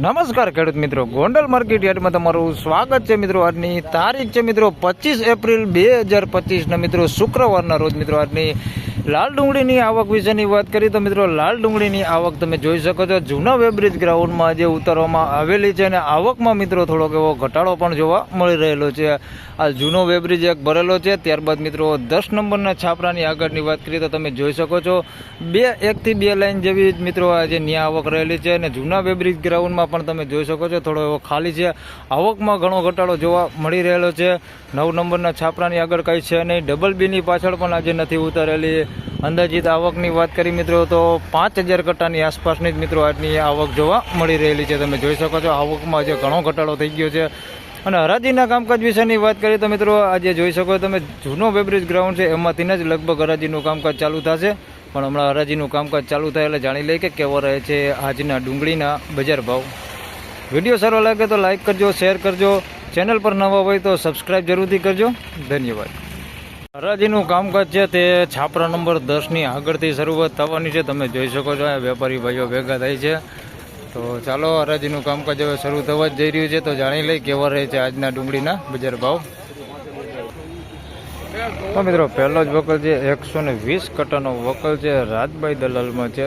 નમસ્કાર ખેડૂત મિત્રો, ગોંડલ માર્કેટ યાર્ડમાં તમારું સ્વાગત છે મિત્રો. આજની તારીખ છે મિત્રો 25 એપ્રિલ 2025 મિત્રો શુક્રવારના રોજ મિત્રો. આજની લાલ ડુંગળીની આવક વિશેની વાત કરીએ તો મિત્રો લાલ ડુંગળીની આવક તમે જોઈ શકો છો. જૂના વેબ્રિજ ગ્રાઉન્ડમાં જે ઉતારવામાં આવેલી છે અને આવકમાં મિત્રો થોડોક એવો ઘટાડો પણ જોવા મળી રહેલો છે. આ જૂનો વેબ્રિજ એક ભરેલો છે. ત્યારબાદ મિત્રો 10 નંબરના છાપરાની આગળની વાત કરીએ તો તમે જોઈ શકો છો 1 થી 2 લાઈન જેવી મિત્રો આજે ન્યા આવક રહેલી છે. અને જૂના વેબ્રિજ ગ્રાઉન્ડમાં પણ તમે જોઈ શકો છો થોડો એવો ખાલી છે. આવકમાં ઘણો ઘટાડો જોવા મળી રહેલો છે. 9 નંબરના છાપરાની આગળ કંઈ છે નહીં. ડબલ બીની પાછળ પણ આજે નથી ઉતારેલી. અંદાજિત આવકની વાત કરી મિત્રો તો 5000 કટ્ટાની આસપાસની જ મિત્રો આજની આવક જોવા મળી રહેલી છે. તમે જોઈ શકો છો આવકમાં આજે ઘણો ઘટાડો થઈ ગયો છે. અને હરાજીના કામકાજ વિશેની વાત કરીએ તો મિત્રો આજે જોઈ શકો તમે જૂનો વેબ્રિજ ગ્રાઉન્ડ છે એમાંથી જ લગભગ હરાજીનું કામકાજ ચાલુ થશે. પણ હમણાં હરાજીનું કામકાજ ચાલુ થાય એટલે જાણી લઈએ કે કેવો રહે છે આજના ડુંગળીના બજાર ભાવ. વિડીયો સારો લાગે તો લાઇક કરજો, શેર કરજો. ચેનલ પર નવા હોય તો સબસ્ક્રાઈબ જરૂરથી કરજો. ધન્યવાદ. હરાજીનું કામકાજ છે તે છાપરા નંબર 10ની આગળથી શરૂઆત થવાની છે. તમે જોઈ શકો છો વેપારી ભાઈઓ ભેગા થાય છે. તો ચાલો હરાજીનું કામકાજ હવે શરૂ થવા જ જઈ રહ્યું છે. તો જાણી લઈ કેવા રહે છે આજના ડુંગળીના બજાર ભાવ. તો મિત્રો પહેલો જ વકલ છે 120 કટ્ટાનો વકલ છે. રાજભાઈ દલાલમાં છે.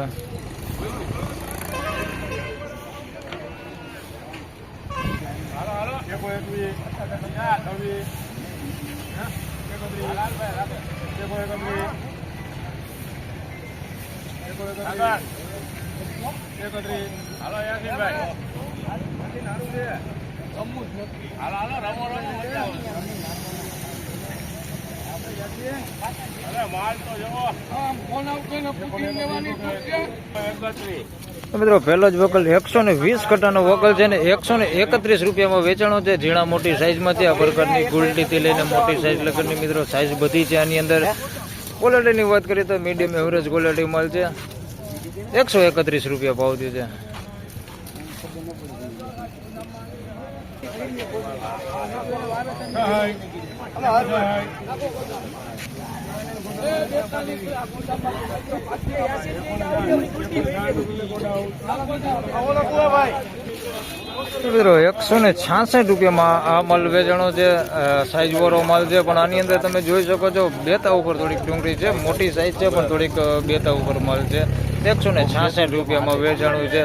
મિત્રો પહેલો જ વકલ 120 કટ્ટાનો વકલ છે ને 131 રૂપિયામાં વેચાણો છે. ઝીણા મોટી સાઈઝમાં છે. આ પ્રકારની ગુલટીથી લઈને મોટી સાઈઝ લગનની મિત્રો સાઈઝ બધી છે આની અંદર. ક્વોલિટીની વાત કરીએ તો મીડિયમ એવરેજ ક્વોલિટી માલ છે. 131 રૂપિયા ભાવ દે છે. મિત્રો 166 રૂપિયામાં આ માલ વેચાણો છે. સાઈઝ વાળો માલ છે પણ આની અંદર તમે જોઈ શકો છો બેતા ઉપર થોડીક ડુંગળી છે. મોટી સાઈઝ છે પણ થોડીક બેતા ઉપર માલ છે. 166 રૂપિયામાં વેચાણું છે.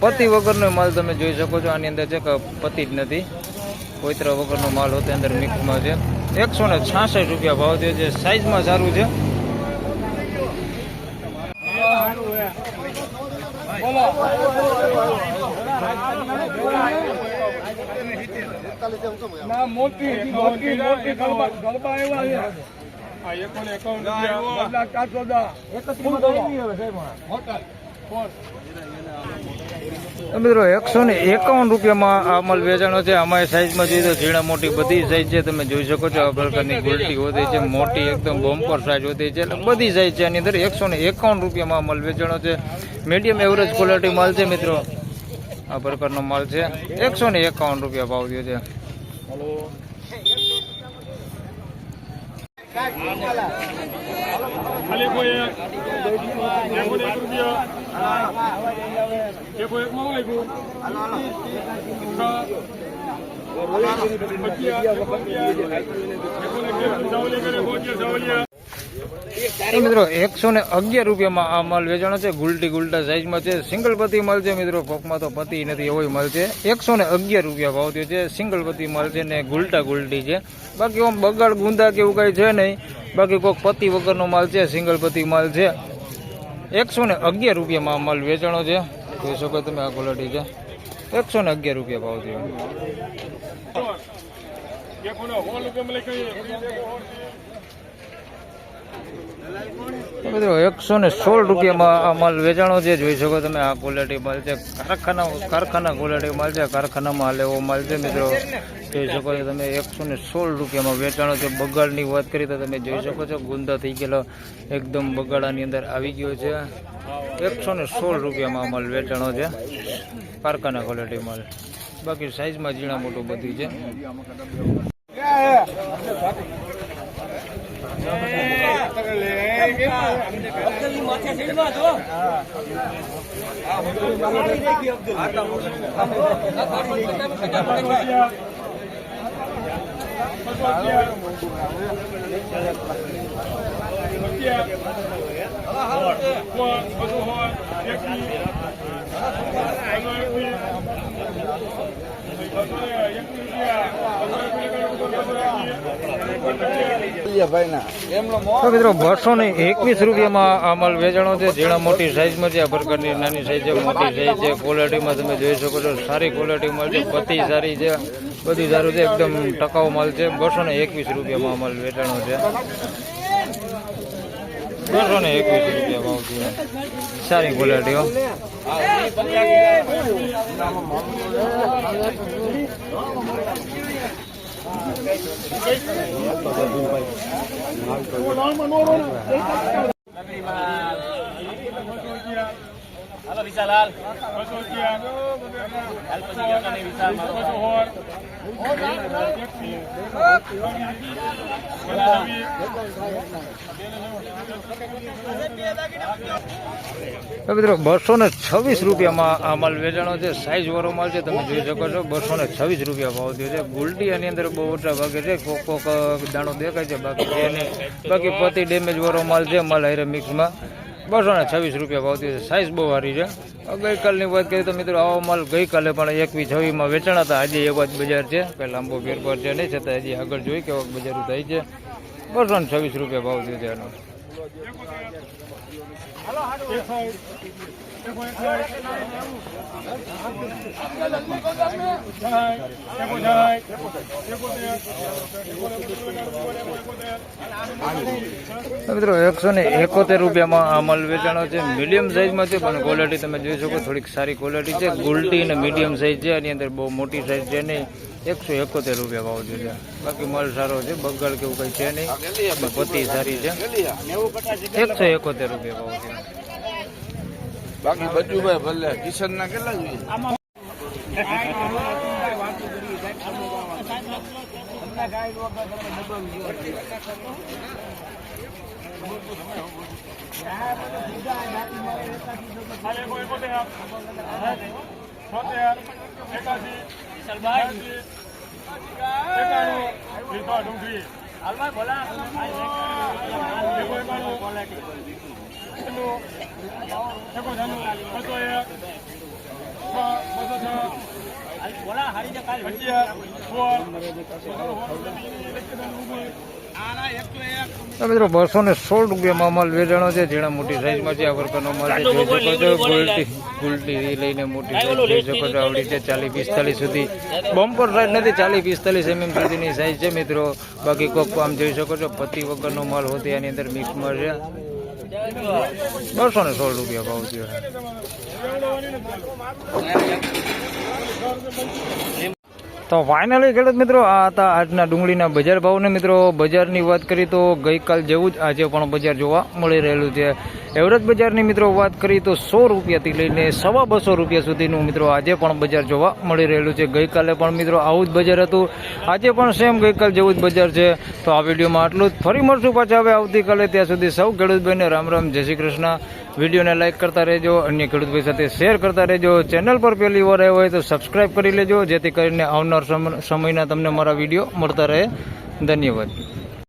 પતિ વગરનો માલ તમે જોઈ શકો છો. આની અંદર છે કે પતિ જ નથી, કોઈતરા વગરનો માલ હોતે અંદર મિક્સમાં છે. 166 રૂપિયા ભાવ દે છે. સાઈઝમાં સારું છે. મિત્રો 151 રૂપિયામાં આ માલ વેચાણો છે. અમારી સાઈઝમાં જોઈએ તો ઝીણા મોટી બધી સાઈઝ છે. તમે જોઈ શકો છો આ પ્રકારની ગુલટી હોતી છે. મોટી એકદમ બમ્પર સાઈઝ હોતી છે. એટલે બધી સાઈઝ છે આની અંદર. 151 રૂપિયામાં માલ વેચાણો છે. મીડિયમ એવરેજ ક્વોલિટી માલ છે મિત્રો. આ પ્રકારનો માલ છે. 151 રૂપિયા ભાવ દે છે. મિત્રો 111 રૂપિયામાં આ માલ વેચાણો છે. ગુલટા સાઈઝમાં છે. સિંગલ પતિ માલ છે મિત્રો. કોકમાં તો પતિ નથી એવો માલ છે. 111 રૂપિયા ભાવ થયો છે. સિંગલ પતિ માલ છે ને ગુલટી છે. બાકી આમ બગાડ ગુંદા કે એવું કઈ છે નહીં. બાકી કોઈક પતિ વગરનો માલ છે. સિંગલ પતિ માલ છે. 111 રૂપિયામાં આ માલ વેચાણો છે. જોઈ શકો તમે આ ક્વોલિટી છે. 111 રૂપિયા ભાવ થયો. મિત્રો 116 રૂપિયામાં આ માલ વેચાણો છે. જોઈ શકો તમે આ ક્વોલિટી માલ છે. કારખાના ક્વોલિટી માલ છે. કારખાનામાં હાલ એવો માલ છે મિત્રો. જોઈ શકો છો તમે 116 રૂપિયામાં વેચાણો છે. બગાડની વાત કરીએ તો તમે જોઈ શકો છો ગુંદા થઈ ગયેલો એકદમ બગાડાની અંદર આવી ગયો છે. 116 રૂપિયામાં માલ વેચાણો છે. કારખાના ક્વોલિટી માલ. બાકી સાઈઝમાં ઝીણા મોટું બધી છે. તો મિત્રો 221 રૂપિયામાં આ માલ વેચાણો છે. ઝીણા મોટી સાઈઝમાં છે, આ પ્રકારની નાની સાઈઝ છે, મોટી સાઈઝ છે. ક્વોલિટીમાં તમે જોઈ શકો છો, સારી ક્વોલિટી માલ છે, પત્તી સારી છે, બધું સારું છે, એકદમ ટકાઉ માલ છે. 221 રૂપિયામાં આ માલ વેચાણો છે. 221 રૂપિયા ભાવ છે, સારી ક્વોલિટીઓ. હાલો વિશાલાલ મિત્રો 226 રૂપિયામાં આ માલ વેચાણો છે. સાઈઝ વાળો માલ છે, તમે જોઈ શકો છો. 226 રૂપિયા ભાવ થયો છે. ગુલટી આની અંદર બહુ ઓછા ભાગે છે, કોક દાણો દેખાય છે, બાકી છે નહીં. બાકી પતિ ડેમેજ વાળો માલ છે, માલ હારે મિક્સમાં. 226 રૂપિયા ભાવ થયો છે. સાઈઝ બહુ સારી છે. ગઈકાલની વાત કરીએ તો મિત્રો આવો માલ ગઈકાલે પણ 21-26 વેચાણા હતા. આજે એવા જ બજાર છે, કંઈ લાંબો ફેરફાર છે નહીં, છતાં હજી આગળ જોઈ કેવા બજારો થાય છે. 226 રૂપિયા ભાવ થયો છે એનો. મિત્રો 171 રૂપિયામાં આ માલ વેચાણો છે. મીડિયમ સાઈઝમાં છે, પણ ક્વોલિટી તમે જોઈ શકો, થોડીક સારી ક્વોલિટી છે. ગુલટી અને મીડિયમ સાઈઝ છે, આની અંદર બહુ મોટી સાઈઝ છે નહીં. 171 રૂપિયા ભાવ છે. બાકી માલ સારો છે, બગાડ કેવું કઈ છે નહીં, પત્તી સારી છે. 171 રૂપિયા ભાવ છે. બાકી બચુભાઈ ભલે કિશન ના કેટલા જોઈએ? મિત્રો 216 રૂપિયામાં માલ વેચાણો છે. ઝીણા મોટી સાઈઝમાં છે, આ પ્રકારનો માલ છે, જોઈ શકો છો. ગુલટી લઈને મોટી સાઈઝ જોઈ શકો છો, આવડી છે. 40-45 સુધી બમ્પર સાઈઝ નથી, 40-45 mm સુધીની સાઈઝ છે મિત્રો. બાકી કોક આમ જોઈ શકો છો, પત્તી વગરનો માલ હોતી આની અંદર મિક્સમાં છે. 216 રૂપિયા ભાવ છે. તો ફાઇનલી ખેડૂત મિત્રો, આ હતા આજના ડુંગળીના બજાર ભાવને. મિત્રો બજારની વાત કરીએ તો ગઈકાલ જેવું જ આજે પણ બજાર જોવા મળી રહેલું છે. એવરેજ બજારની મિત્રો વાત કરીએ તો 100 રૂપિયાથી લઈને 250 રૂપિયા સુધીનું મિત્રો આજે પણ બજાર જોવા મળી રહેલું છે. ગઈકાલે પણ મિત્રો આવું જ બજાર હતું, આજે પણ સેમ ગઈકાલ જેવું જ બજાર છે. તો આ વિડીયોમાં આટલું જ. ફરી મળશું પાછા હવે આવતીકાલે. ત્યાં સુધી સૌ ખેડૂતભાઈને રામ રામ, જય શ્રી કૃષ્ણ. વિડીયોને લાઇક કરતા રહેજો, અન્ય ખેડૂતભાઈ સાથે શેર કરતા રહેજો. ચેનલ પર પહેલી વાર આવ્યો હોય તો સબસ્ક્રાઈબ કરી લેજો, જેથી કરીને આવનાર સમયના તમને મારા વિડીયો મળતા રહે. ધન્યવાદ.